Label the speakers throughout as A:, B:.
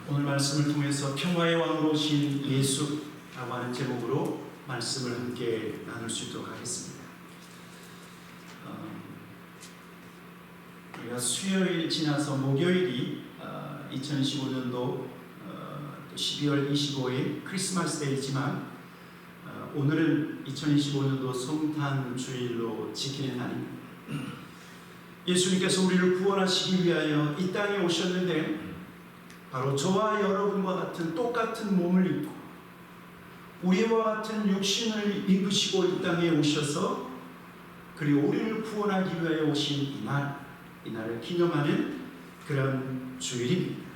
A: 오늘 말씀을 통해서 평화의 왕으로 오신 예수라고 하는 제목으로 말씀을 함께 나눌 수 있도록 하겠습니다. 우리가 수요일 지나서 목요일이 2015년도 12월 25일 크리스마스 데이지만 오늘은 2025년도 성탄 주일로 지키는 날입니다. 예수님께서 우리를 구원하시기 위하여 이 땅에 오셨는데 바로 저와 여러분과 같은 똑같은 몸을 입고 우리와 같은 육신을 입으시고 이 땅에 오셔서 그리고 우리를 구원하기 위하여 오신 이날을 기념하는 그런 주일입니다.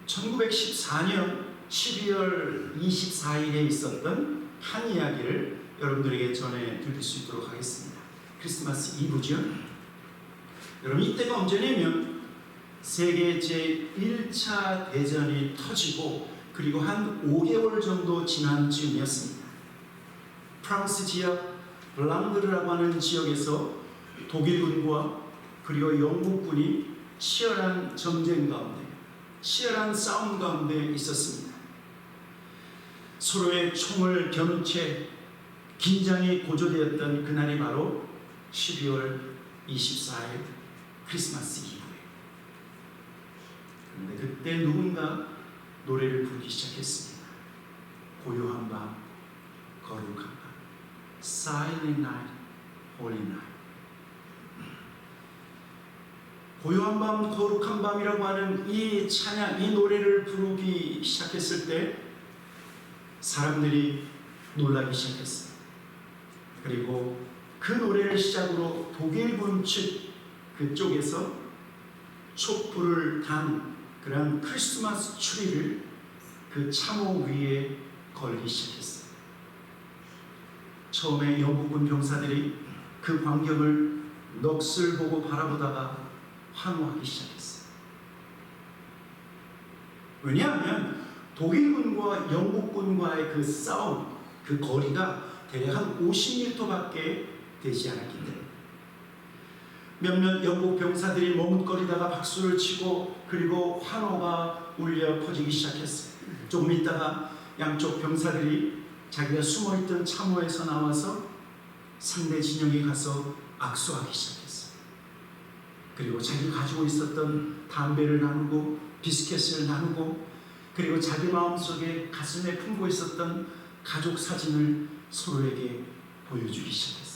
A: 1914년 12월 24일에 있었던 한 이야기를 여러분들에게 전해드릴 수 있도록 하겠습니다. 크리스마스 이브죠. 여러분, 이때가 언제냐면 세계 제1차 대전이 터지고 그리고 한 5개월 정도 지난 즈음이었습니다. 프랑스 지역 블랑드르라고 하는 지역에서 독일군과 그리고 영국군이 치열한 전쟁 가운데, 치열한 싸움 가운데 있었습니다. 서로의 총을 겨눈 채 긴장이 고조되었던 그날이 바로 12월 24일 크리스마스 이브예요. 그런데 그때 누군가 노래를 부르기 시작했습니다. 고요한 밤, 거룩한 밤, Silent Night, Holy Night. 고요한 밤, 거룩한 밤이라고 하는 이 찬양, 이 노래를 부르기 시작했을 때 사람들이 놀라기 시작했어요. 그리고 그 노래를 시작으로 독일군 측 그쪽에서 촛불을 단 그런 크리스마스 트리를 그 참호 위에 걸기 시작했어요. 처음에 영국군 병사들이 그 광경을 넋을 보고 바라보다가 환호하기 시작했어요. 왜냐하면 독일군과 영국군과의 그 싸움, 그 거리가 대략 한 50m밖에 되지 않았기 때문에 몇몇 영국 병사들이 머뭇거리다가 박수를 치고 그리고 환호가 울려 퍼지기 시작했어요. 조금 있다가 양쪽 병사들이 자기가 숨어있던 참호에서 나와서 상대 진영에 가서 악수하기 시작했어요. 그리고 자기가 가지고 있었던 담배를 나누고 비스켓을 나누고 그리고 자기 마음속에 가슴에 품고 있었던 가족 사진을 서로에게 보여주기 시작했어요.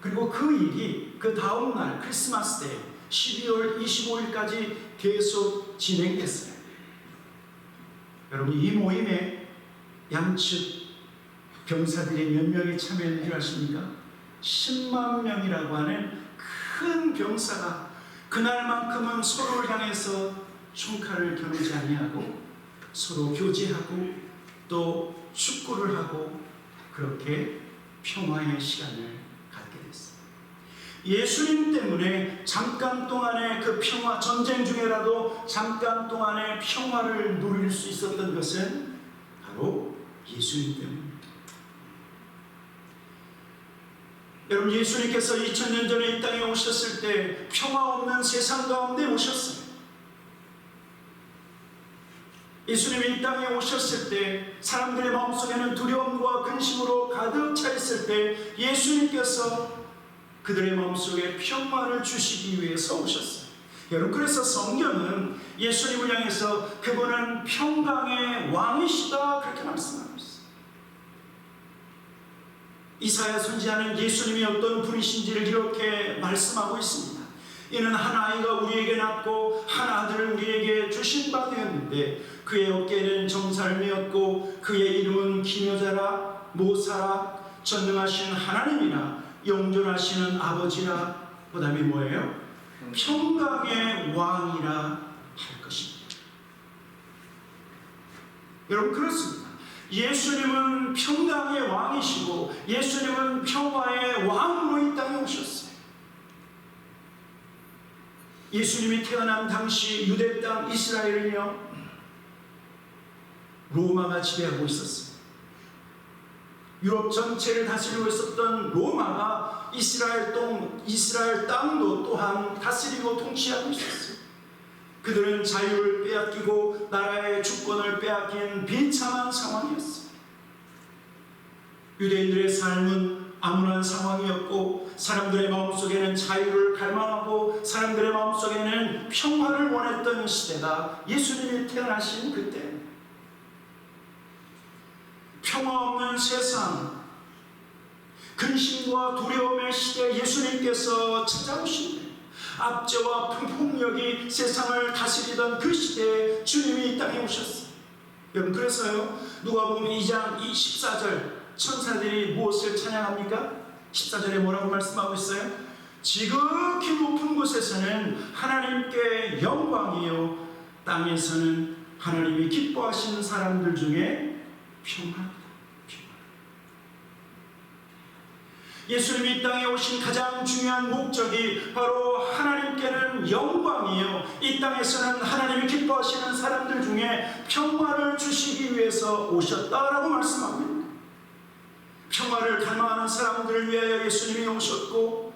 A: 그리고 그 일이 그 다음 날 크리스마스 때 12월 25일까지 계속 진행됐어요. 여러분, 이 모임에 양측 병사들이 몇 명이 참여했는지 아십니까? 10만 명이라고 하는 큰 병사가 그날만큼은 서로를 향해서 총칼을 겨누지 아니하고 서로 교제하고 또 축구를 하고 그렇게 평화의 시간을 갖게 됐어요. 예수님 때문에 잠깐 동안의 그 평화, 전쟁 중에라도 잠깐 동안의 평화를 누릴 수 있었던 것은 바로 예수님 때문입니다. 여러분, 예수님께서 2000년 전에 이 땅에 오셨을 때 평화 없는 세상 가운데 오셨어요. 예수님이 이 땅에 오셨을 때 사람들의 마음속에는 두려움과 근심으로 가득 차 있을 때 예수님께서 그들의 마음속에 평화를 주시기 위해서 오셨어요. 여러분, 그래서 성경은 예수님을 향해서 그분은 평강의 왕이시다 그렇게 말씀하고 있어요. 이사야 선지자는 예수님이 어떤 분이신지를 이렇게 말씀하고 있습니다. 이는 한 아이가 우리에게 낳고 한 아들을 우리에게 주신 바 되었는데 그의 어깨에는 정사를 메었고 그의 이름은 기묘자라 모사라 전능하신 하나님이라 영존하시는 아버지라. 그 다음에 뭐예요? 평강의 왕이라 할 것입니다. 여러분, 그렇습니다. 예수님은 평강의 왕이시고 예수님은 평화의 왕으로 이 땅에 오셨어요. 예수님이 태어난 당시 유대 땅 이스라엘은요, 로마가 지배하고 있었어요. 유럽 전체를 다스리고 있었던 로마가 이스라엘 땅도 또한 다스리고 통치하고 있었어요. 그들은 자유를 빼앗기고 나라의 주권을 빼앗긴 비참한 상황이었어요. 유대인들의 삶은 암울한 상황이었고 사람들의 마음속에는 자유를 갈망하고 사람들의 마음속에는 평화를 원했던 시대가 예수님이 태어나신 그때, 평화 없는 세상, 근심과 두려움의 시대 예수님께서 찾아오신 압제와 폭력이 세상을 다스리던 그 시대에 주님이 이 땅에 오셨어요. 여러분, 그래서요, 누가복음 2장 14절 천사들이 무엇을 찬양합니까? 14절에 뭐라고 말씀하고 있어요? 지극히 높은 곳에서는 하나님께 영광이요, 땅에서는 하나님이 기뻐하시는 사람들 중에 평화다. 예수님이 이 땅에 오신 가장 중요한 목적이 바로 하나님께는 영광이요, 이 땅에서는 하나님이 기뻐하시는 사람들 중에 평화를 주시기 위해서 오셨다라고 말씀하고 있습니다. 평화를 갈망하는 사람들을 위하여 예수님이 오셨고,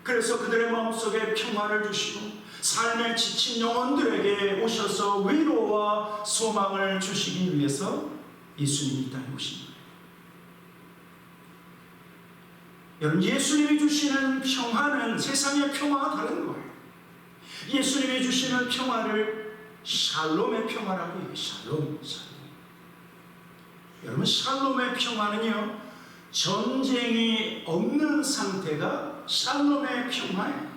A: 그래서 그들의 마음속에 평화를 주시고 삶에 지친 영혼들에게 오셔서 위로와 소망을 주시기 위해서 예수님이 이 땅에 오신 거예요. 여러분, 예수님이 주시는 평화는 세상의 평화와 다른 거예요. 예수님이 주시는 평화를 샬롬의 평화라고 해요. 샬롬. 여러분, 샬롬의 평화는요, 전쟁이 없는 상태가 샬롬의 평화예요.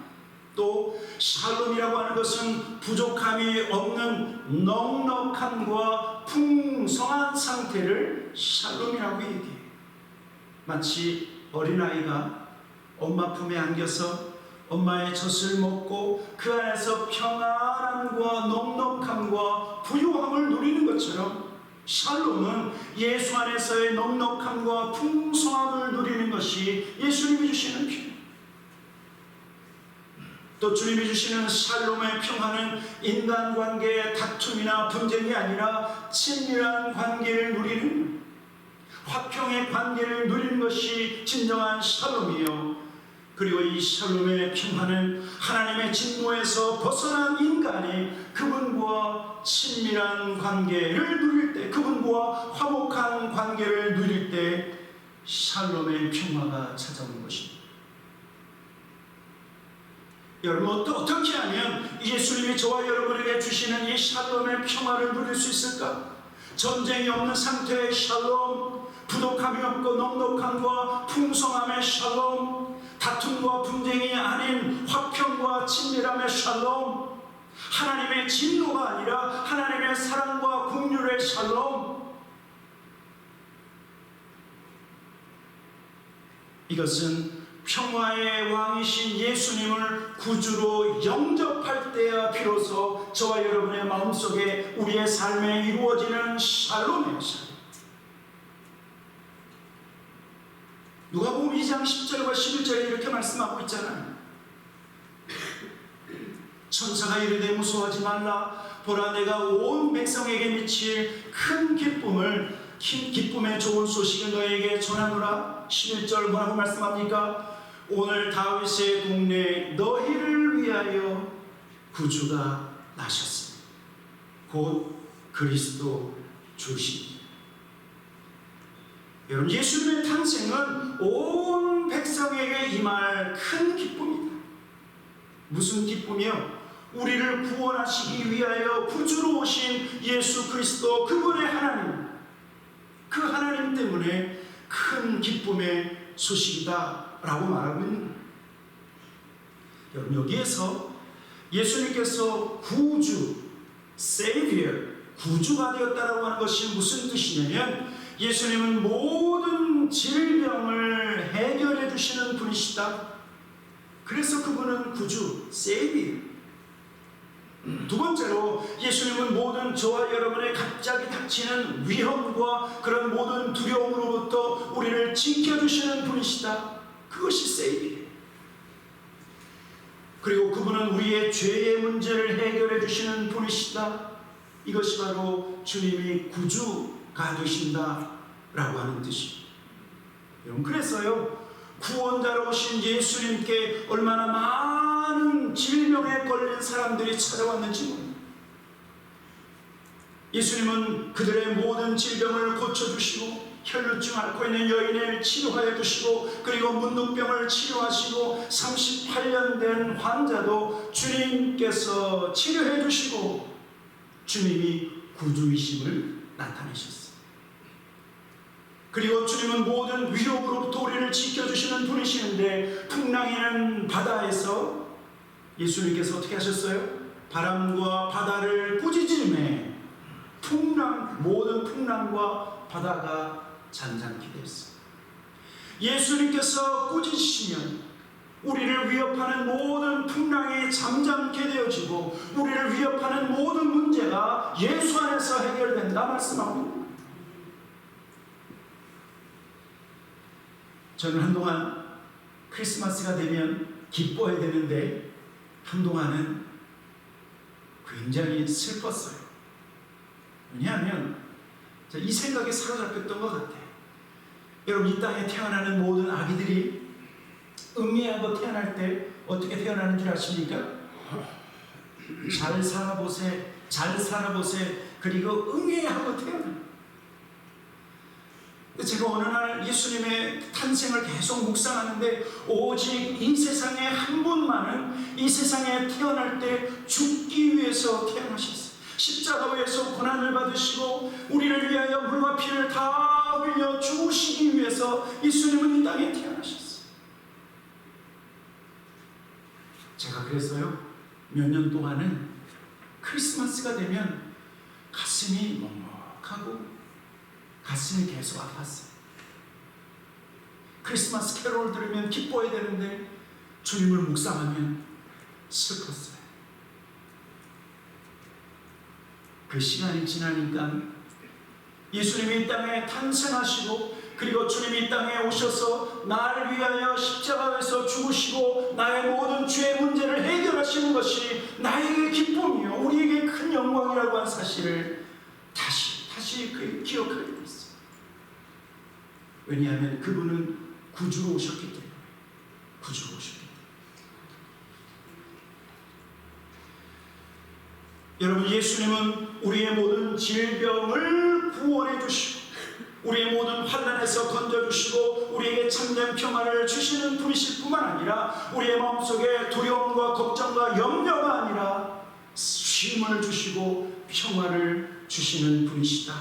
A: 또 샬롬이라고 하는 것은 부족함이 없는 넉넉함과 풍성한 상태를 샬롬이라고 얘기해요. 마치 어린아이가 엄마 품에 안겨서 엄마의 젖을 먹고 그 안에서 평안함과 넉넉함과 부유함을 누리는 것처럼, 샬롬은 예수 안에서의 넉넉함과 풍성함을 누리는 것이 예수님이 주시는 평화. 또 주님이 주시는 샬롬의 평화는 인간관계의 다툼이나 분쟁이 아니라 친밀한 관계를 누리는, 화평의 관계를 누리는 것이 진정한 샬롬이요, 그리고 이 샬롬의 평화는 하나님의 진노에서 벗어난 인간이 그분과 친밀한 관계를 누릴 때, 그분과 화목한 관계를 누릴 때 샬롬의 평화가 찾아오는 것입니다. 여러분, 어떻게 하면 예수님이 저와 여러분에게 주시는 이 샬롬의 평화를 누릴 수 있을까? 전쟁이 없는 상태의 샬롬, 부족함이 없고 넉넉함과 풍성함의 샬롬, 다툼과 분쟁이 아닌 화평과 친밀함의 샬롬, 하나님의 진노가 아니라 하나님의 사랑과 긍휼의 샬롬. 이것은 평화의 왕이신 예수님을 구주로 영접할 때야 비로소 저와 여러분의 마음속에 우리의 삶에 이루어지는 샬롬이에요. 샬롬. 누가복음 2장 10절과 11절에 이렇게 말씀하고 있잖아요. 천사가 이르되 무서워하지 말라. 보라, 내가 온 백성에게 미칠 큰 기쁨의 좋은 소식을 너에게 전하노라. 11절 뭐라고 말씀합니까? 오늘 다윗의 동네에 너희를 위하여 구주가 나셨습니다. 곧 그리스도 주시니. 여러분, 예수님의 탄생은 온 백성에게 임할 큰 기쁨이다. 무슨 기쁨이요? 우리를 구원하시기 위하여 구주로 오신 예수 그리스도, 그분의 하나님, 그 하나님 때문에 큰 기쁨의 소식이다 라고 말하고 있는 거예요. 여러분, 여기에서 예수님께서 구주, Savior, 구주가 되었다라고 하는 것이 무슨 뜻이냐면, 예수님은 모든 질병을 해결해 주시는 분이시다. 그래서 그분은 구주, Savior. 두 번째로, 예수님은 모든 저와 여러분의 갑자기 닥치는 위험과 그런 모든 두려움으로부터 우리를 지켜주시는 분이시다. 그것이 Savior. 그리고 그분은 우리의 죄의 문제를 해결해 주시는 분이시다. 이것이 바로 주님이 구주가 되신다 라고 하는 뜻입니다. 여러분, 그래서요, 구원자로 오신 예수님께 얼마나 많은 질병에 걸린 사람들이 찾아왔는지 모릅니다. 예수님은 그들의 모든 질병을 고쳐주시고 혈루증 앓고 있는 여인을 치료하여 주시고, 그리고 문둥병을 치료하시고 38년 된 환자도 주님께서 치료해 주시고, 주님이 구주이심을 나타내셨습니다. 그리고 주님은 모든 위협으로부터 우리를 지켜주시는 분이시는데, 풍랑이는 바다에서 예수님께서 어떻게 하셨어요? 바람과 바다를 꾸짖음에 모든 풍랑과 바다가 잔잔케 됐습니다. 예수님께서 꾸짖으시면 우리를 위협하는 모든 풍랑이 잠잠케 되어지고, 우리를 위협하는 모든 문제가 예수 안에서 해결된다 말씀하고 있습니다. 저는 한동안 크리스마스가 되면 기뻐해야 되는데, 한동안은 굉장히 슬펐어요. 왜냐하면 이 생각에 사로잡혔던 것 같아요. 여러분, 이 땅에 태어나는 모든 아기들이 응애하고 태어날 때 어떻게 태어나는 줄 아십니까? 잘 살아보세, 잘 살아보세, 그리고 응애하고 태어나요. 제가 어느 날 예수님의 탄생을 계속 묵상하는데, 오직 이 세상에 한 분만은 이 세상에 태어날 때 죽기 위해서 태어나셨어요. 십자가 위에서 고난을 받으시고 우리를 위하여 물과 피를 다 흘려 죽으시기 위해서 예수님은 이 땅에 태어나셨어요. 제가 그래서요, 몇 년 동안은 크리스마스가 되면 가슴이 먹먹하고 가슴이 계속 아팠어요. 크리스마스 캐롤 들으면 기뻐해야 되는데 주님을 묵상하면 슬펐어요. 그 시간이 지나니까 예수님이 이 땅에 탄생하시고, 그리고 주님이 이 땅에 오셔서 나를 위하여 십자가에서 죽으시고 나의 모든 죄의 문제를 해결하시는 것이 나에게 기쁨이요 우리에게 큰 영광이라고 한 사실을 다시 기억하게 됐어요. 왜냐하면 그분은 구주로 오셨기 때문에. 구주로 오셨기 때문에. 여러분, 예수님은 우리의 모든 질병을 구원해 주시고 우리의 모든 환난에서 건져주시고 우리에게 참된 평안을 주시는 분이실 뿐만 아니라, 우리의 마음속에 두려움과 걱정과 염려가 아니라 쉼을 주시고 평안을 주시는 분이시다.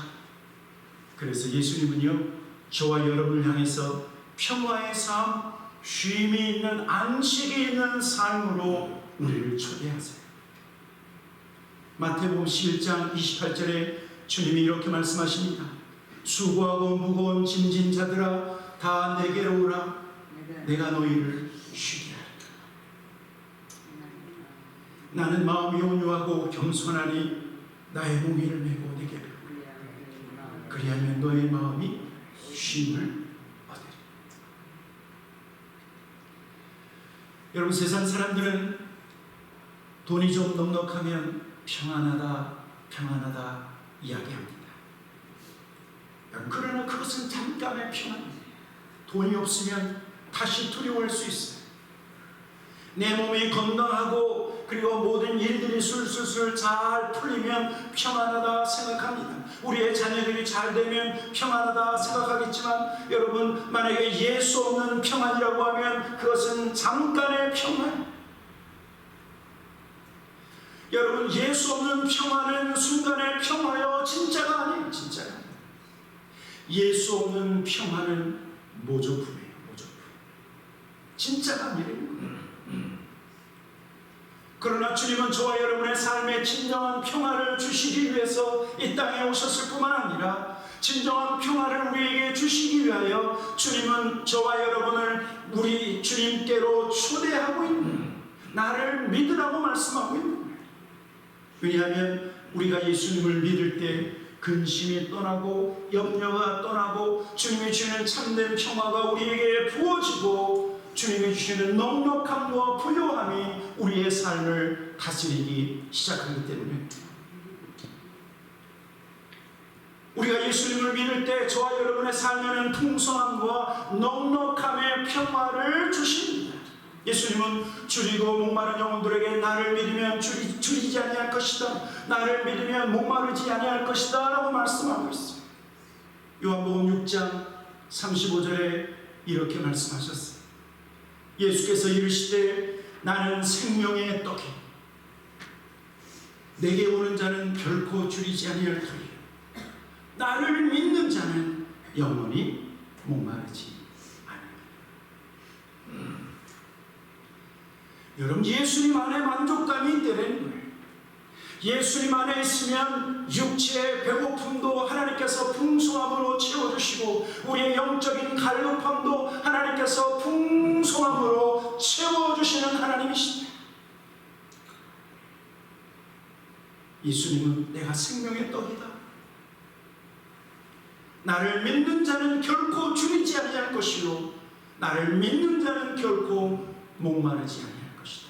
A: 그래서 예수님은요, 저와 여러분을 향해서 평화의 삶, 쉼이 있는, 안식이 있는 삶으로 우리를 초대하세요. 마태복음 11장 28절에 주님이 이렇게 말씀하십니다. 수고하고 무거운 짐진 자들아, 다 내게로 오라. 내가 너희를 쉬게 하리라. 나는 마음이 온유하고 겸손하니 나의 몽이를 메고 내게 배우라. 그리하면 너의 마음이 쉼을 얻으리라. 여러분, 세상 사람들은 돈이 좀 넉넉하면 평안하다, 평안하다 이야기합니다. 그러나 그것은 잠깐의 평안입니다. 돈이 없으면 다시 두려워할 수 있어요. 내 몸이 건강하고 그리고 모든 일들이 술술술 잘 풀리면 평안하다 생각합니다. 우리의 자녀들이 잘 되면 평안하다 생각하겠지만, 여러분, 만약에 예수 없는 평안이라고 하면 그것은 잠깐의 평안. 여러분, 예수 없는 평안은 순간의 평화요 진짜가 아니에요. 진짜가 아니에요. 예수 없는 평안은 모조품이에요. 모조품. 진짜가 아니래요. 그러나 주님은 저와 여러분의 삶에 진정한 평화를 주시기 위해서 이 땅에 오셨을 뿐만 아니라, 진정한 평화를 우리에게 주시기 위하여 주님은 저와 여러분을 우리 주님께로 초대하고 있는, 나를 믿으라고 말씀하고 있는 거예요. 왜냐하면 우리가 예수님을 믿을 때 근심이 떠나고 염려가 떠나고 주님이 주시는 참된 평화가 우리에게 부어지고, 주님이 주시는 넉넉함과 부요함이 우리의 삶을 다스리기 시작하기 때문에, 우리가 예수님을 믿을 때 저와 여러분의 삶에는 풍성함과 넉넉함의 평화를 주십니다. 예수님은 줄이고 목마른 영혼들에게 나를 믿으면 줄이지 아니할 것이다, 나를 믿으면 목마르지 아니할 것이다 라고 말씀하고 있습니다. 요한복음 6장 35절에 이렇게 말씀하셨어요. 예수께서 이르시되 나는 생명의 떡이 내게 오는 자는 결코 줄이지 아니할 터이요 나를 믿는 자는 영원히 목마르지 아니하리라. 여러분, 예수님 안에 만족감이 있다는 거예요. 예수님 안에 있으면 육체의 배고픔도 하나님께서 풍성함으로 채워주시고 우리의 영적인 갈급함도 하나님께서 풍성함으로 채워주시는 하나님이십니다. 예수님은 내가 생명의 떡이다, 나를 믿는 자는 결코 줄이지 아니할 것이요 나를 믿는 자는 결코 목마르지 아니할 것이다.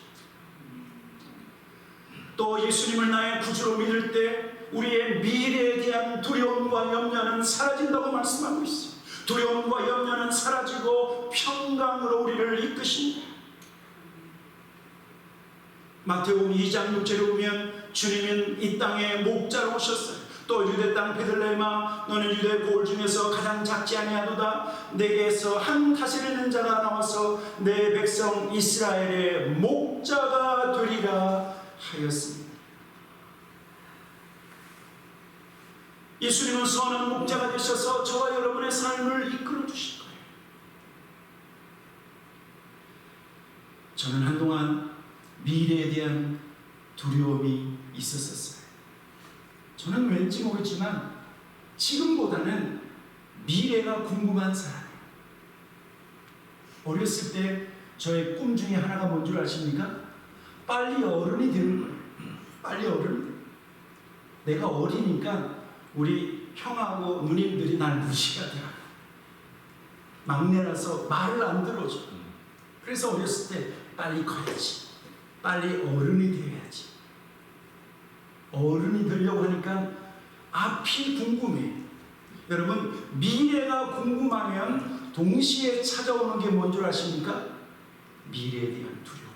A: 또 예수님을 나의 구주로 믿을 때 우리의 미래에 대한 두려움과 염려는 사라진다고 말씀하고 있어요. 두려움과 염려는 사라지고 평강으로 우리를 이끄십니다. 마태복음 2장 6절에 보면 주님은 이 땅에 목자로 오셨어요. 또 유대 땅 베들레헴아 너는 유대 고을 중에서 가장 작지 아니하도다, 내게서 한 다스리는 자가 나와서 내 백성 이스라엘의 목자가 되리라 하였습니다. 예수님은 선한 목자가 되셔서 저와 여러분의 삶을 이끌어 주실 거예요. 저는 한동안 미래에 대한 두려움이 있었어요. 저는 왠지 모르지만 지금보다는 미래가 궁금한 사람이에요. 어렸을 때 저의 꿈 중에 하나가 뭔 줄 아십니까? 빨리 어른이 되는 거예요. 빨리 어른. 내가 어리니까 우리 형하고 누님들이 날 무시하더라. 막내라서 말을 안 들어줘. 그래서 어렸을 때 빨리 커야지, 빨리 어른이 되어야지. 어른이 되려고 하니까 앞이 궁금해. 여러분, 미래가 궁금하면 동시에 찾아오는 게 뭔 줄 아십니까? 미래에 대한 두려움.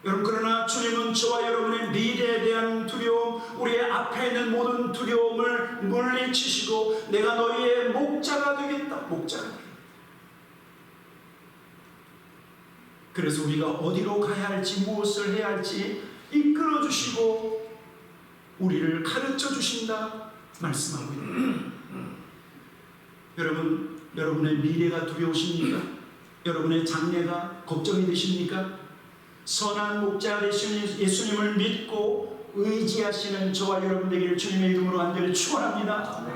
A: 여러분, 그러나 주님은 저와 여러분의 미래에 대한 두려움, 우리의 앞에 있는 모든 두려움을 물리치시고 내가 너희의 목자가 되겠다, 목자가 되겠다. 그래서 우리가 어디로 가야 할지, 무엇을 해야 할지 이끌어 주시고 우리를 가르쳐 주신다 말씀하고 있습니다. 여러분, 여러분의 미래가 두려우십니까? 여러분의 장래가 걱정이 되십니까? 선한 목자 되시는 예수님을 믿고 의지하시는 저와 여러분 되기를 주님의 이름으로 간절히 축원합니다.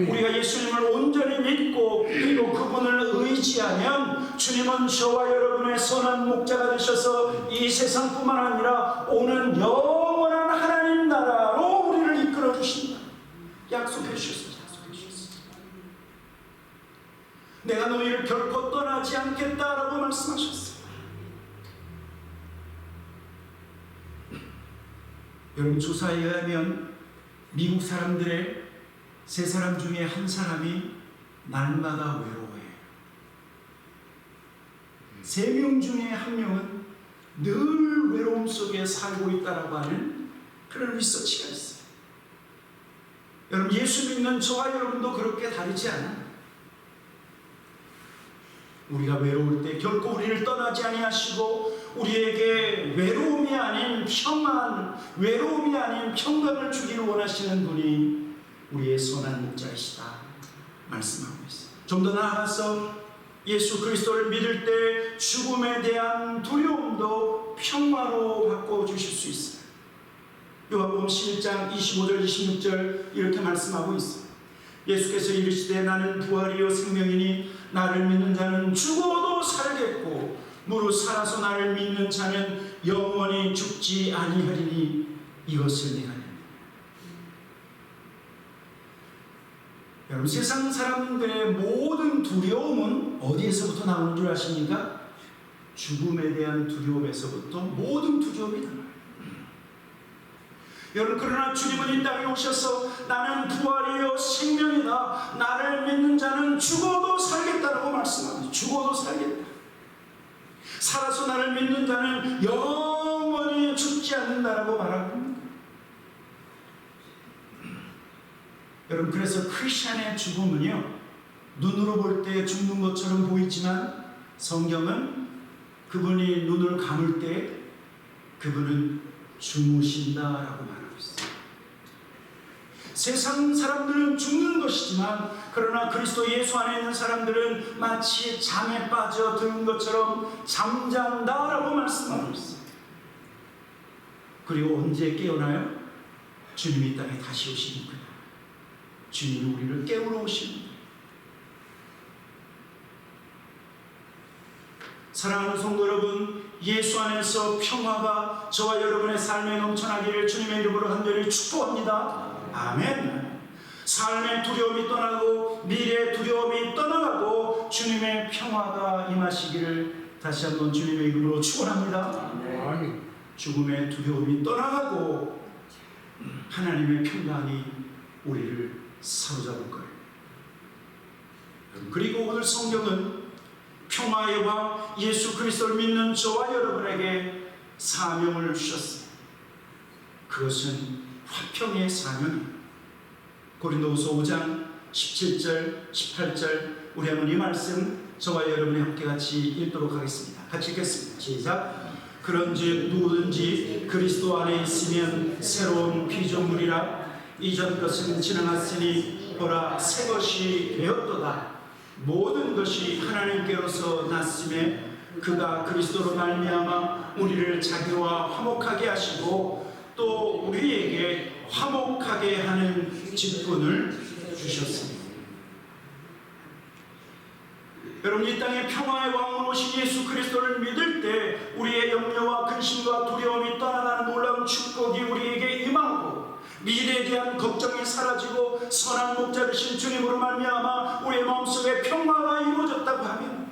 A: 우리가 예수님을 온전히 믿고 그리고 그분을 의지하면 주님은 저와 여러분의 선한 목자가 되셔서 이 세상뿐만 아니라 오는 영원한 하나님 나라로 우리를 이끌어 주신다. 약속해 주셨습니다. 내가 너희를 결코 떠나지 않겠다라고 말씀하셨어요. 여러분, 조사에 의하면 미국 사람들의 3사람 중에 한 사람이 날마다 외로워해요. 3명 중에 1명은 늘 외로움 속에 살고 있다라고 하는 그런 리서치가 있어요. 여러분, 예수 믿는 저와 여러분도 그렇게 다르지 않아요. 우리가 외로울 때 결코 우리를 떠나지 아니하시고 우리에게 외로움이 아닌 평안, 외로움이 아닌 평강을 주기를 원하시는 분이 우리의 선한 목자이시다 말씀하고 있어요. 좀 더 나아가서 예수 그리스도를 믿을 때 죽음에 대한 두려움도 평화로 바꿔주실 수 있어요. 요한복음 11장 25절 26절 이렇게 말씀하고 있어요. 예수께서 이르시되 나는 부활이요 생명이니 나를 믿는 자는 죽어도 살겠고 무릇 살아서 나를 믿는 자는 영원히 죽지 아니하리니 이것을 내가 믿는다. 여러분, 세상 사람들의 모든 두려움은 어디에서부터 나오는 줄 아십니까? 죽음에 대한 두려움에서부터 모든 두려움이 나와요. 여러분, 그러나 주님은 이 땅에 오셔서 나는 부활이요 생명이다, 나를 믿는 자는 죽어도 살겠다라고 말씀합니다. 죽어도 살겠다. 살아서 나를 믿는 자는 영원히 죽지 않는다라고 말합니다. 여러분, 그래서 크리스천의 죽음은요, 눈으로 볼 때 죽는 것처럼 보이지만 성경은 그분이 눈을 감을 때 그분은 주무신다라고 말하고 있어요. 세상 사람들은 죽는 것이지만 그러나 그리스도 예수 안에 있는 사람들은 마치 잠에 빠져든 것처럼 잠잔다라고 말씀하고 있어요. 그리고 언제 깨어나요? 주님이 이 땅에 다시 오시니까 주님이 우리를 깨우러 오십니다. 사랑하는 성도 여러분, 예수 안에서 평화가 저와 여러분의 삶에 넘쳐나기를 주님의 이름으로 간절히 축복합니다. 아멘. 삶의 두려움이 떠나고 미래의 두려움이 떠나가고 주님의 평화가 임하시기를 다시 한번 주님의 이름으로 축원합니다. 죽음의 두려움이 떠나가고 하나님의 평강이 우리를 사로잡을 거예요. 그리고 오늘 성경은 평화의 왕 예수 그리스도를 믿는 저와 여러분에게 사명을 주셨습니다. 그것은 화평의 사명입니다. 고린도후서 5장 17절 18절 우리 한번 이 말씀 저와 여러분이 함께 같이 읽도록 하겠습니다. 같이 읽겠습니다. 시작. 그런즉 누구든지 그리스도 안에 있으면 새로운 피조물이라, 이전 것은 지나갔으니 보라 새 것이 되었도다. 모든 것이 하나님께로서 났음에 그가 그리스도로 말미암아 우리를 자기와 화목하게 하시고 또 우리에게 화목하게 하는 직분을 주셨습니다. 여러분, 이 땅에 평화의 왕으로 오신 예수 그리스도를 믿을 때 우리의 염려와 근심과 두려움이 떠나가는 놀라운 축복이 우리에게 임하고 미래에 대한 걱정이 사라지고 선한 목자 되신 주님으로 말미암아 우리의 마음속에 평화가 이루어졌다고 하면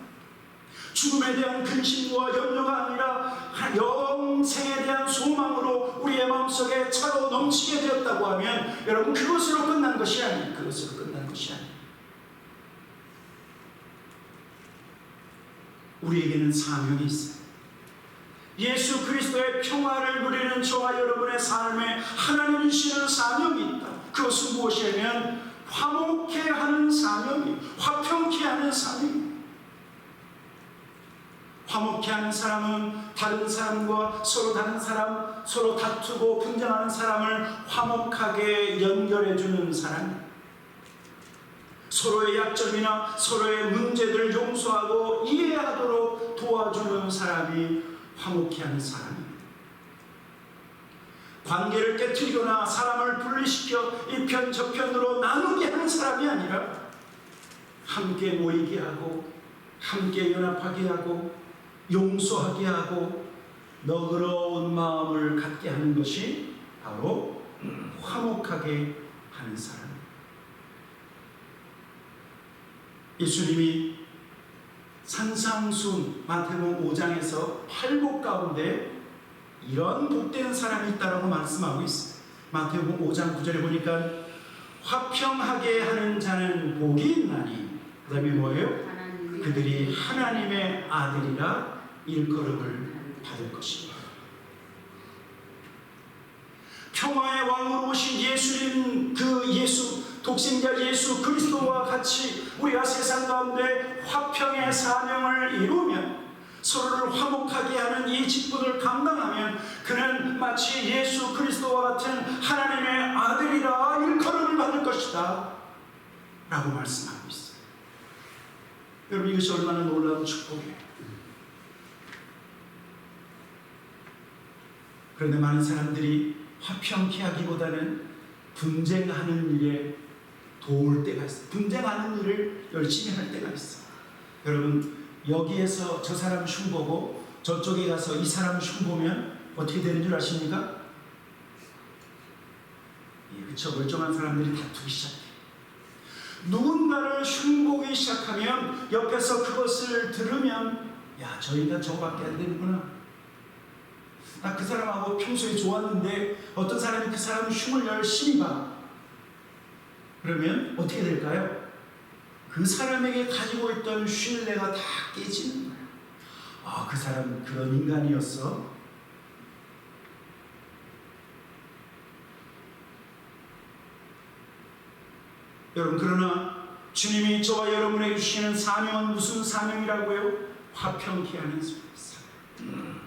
A: 죽음에 대한 근심과 염려가 아니라 영생에 대한 소망으로 우리의 마음속에 차고 넘치게 되었다고 하면 여러분, 그것으로 끝난 것이 아니에요. 그것으로 끝난 것이 아니에요. 우리에게는 사명이 있어요. 예수 그리스도의 평화를 누리는 저와 여러분의 삶에 하나님이 주시는 사명이 있다. 그것은 무엇이냐면 화목해 하는 사명이에요. 화평케 하는 사명이에요. 화목해 하는 사람은 다른 사람과 서로 다투고 분쟁하는 사람을 화목하게 연결해주는 사람이에요. 서로의 약점이나 서로의 문제들을 용서하고 이해하도록 도와주는 사람이 화목해 하는 사람입니다. 관계를 깨트리거나 사람을 분리시켜 이편 저편으로 나누게 하는 사람이 아니라 함께 모이게 하고 함께 연합하게 하고 용서하게 하고 너그러운 마음을 갖게 하는 것이 바로 화목하게 하는 사람입니다. 예수님이 산상순 마태복음 5장에서 8복 가운데 이런 복된 사람이 있다라고 말씀하고 있어요. 마태복음 5장 9절에 보니까 화평하게 하는 자는 복이 있나니, 그 다음에 뭐예요? 그들이 하나님의 아들이라 일컬음을 받을 것입니다. 평화의 왕으로 오신 예수님, 독생자 예수 그리스도와 같이 우리가 세상 가운데 화평의 사명을 이루면, 서로를 화목하게 하는 이 직분을 감당하면 그는 마치 예수 그리스도와 같은 하나님의 아들이라 일컬음을 받을 것이다 라고 말씀하고 있어요. 여러분, 이것이 얼마나 놀라운 축복이에요. 그런데 많은 사람들이 화평케 하기보다는 분쟁하는 일에 도울 때가 있어요. 분쟁하는 일을 열심히 할 때가 있어요. 여러분, 여기에서 저 사람 흉보고 저쪽에 가서 이 사람 흉보면 어떻게 되는 줄 아십니까? 그쵸, 멀쩡한 사람들이 다투기 시작해요. 누군가를 흉보기 시작하면 옆에서 그것을 들으면 야, 저희가 저거밖에 안 되는구나. 나 그 사람하고 평소에 좋았는데 어떤 사람이 그 사람 흉을 열심히 봐. 그러면 어떻게 될까요? 그 사람에게 가지고 있던 신뢰가 다 깨지는 거야. 아, 그 사람 그런 인간이었어. 여러분, 그러나 주님이 저와 여러분에게 주시는 사명은 무슨 사명이라고요? 화평케 하는 사명.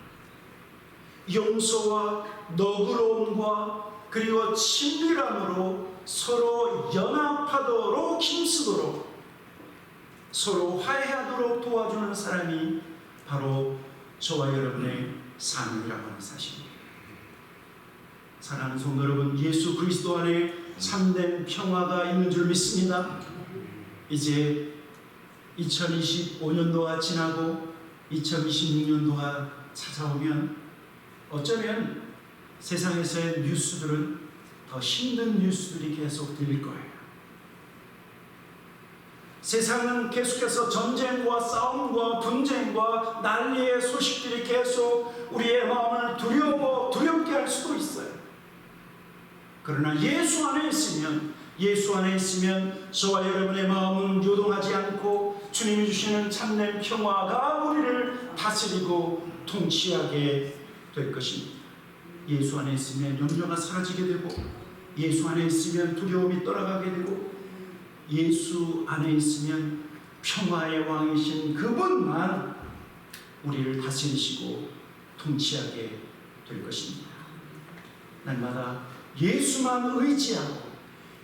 A: 용서와 너그러움과 그리고 친밀함으로 서로 연합하도록 힘쓰도록 서로 화해하도록 도와주는 사람이 바로 저와 여러분의 사명이라고 하는 사실입니다. 사랑하는 성도 여러분, 예수 그리스도 안에 참된 평화가 있는 줄 믿습니다. 이제 2025년도가 지나고 2026년도가 찾아오면 어쩌면 세상에서의 뉴스들은 더 힘든 뉴스들이 계속 들릴 거예요. 세상은 계속해서 전쟁과 싸움과 분쟁과 난리의 소식들이 계속 우리의 마음을 두렵게 할 수도 있어요. 그러나 예수 안에 있으면 저와 여러분의 마음은 요동하지 않고 주님이 주시는 참된 평화가 우리를 다스리고 통치하게 될 것입니다. 예수 안에 있으면 염려가 사라지게 되고, 예수 안에 있으면 두려움이 떠나가게 되고, 예수 안에 있으면 평화의 왕이신 그분만 우리를 다스리시고 통치하게 될 것입니다. 날마다 예수만 의지하고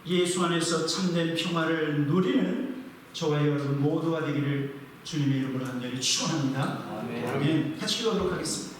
A: 예수 안에서 참된 평화를 누리는 저와 여러분 모두가 되기를 주님의 이름으로 간절히 축원합니다. 아멘. 같이 기도하도록 하겠습니다.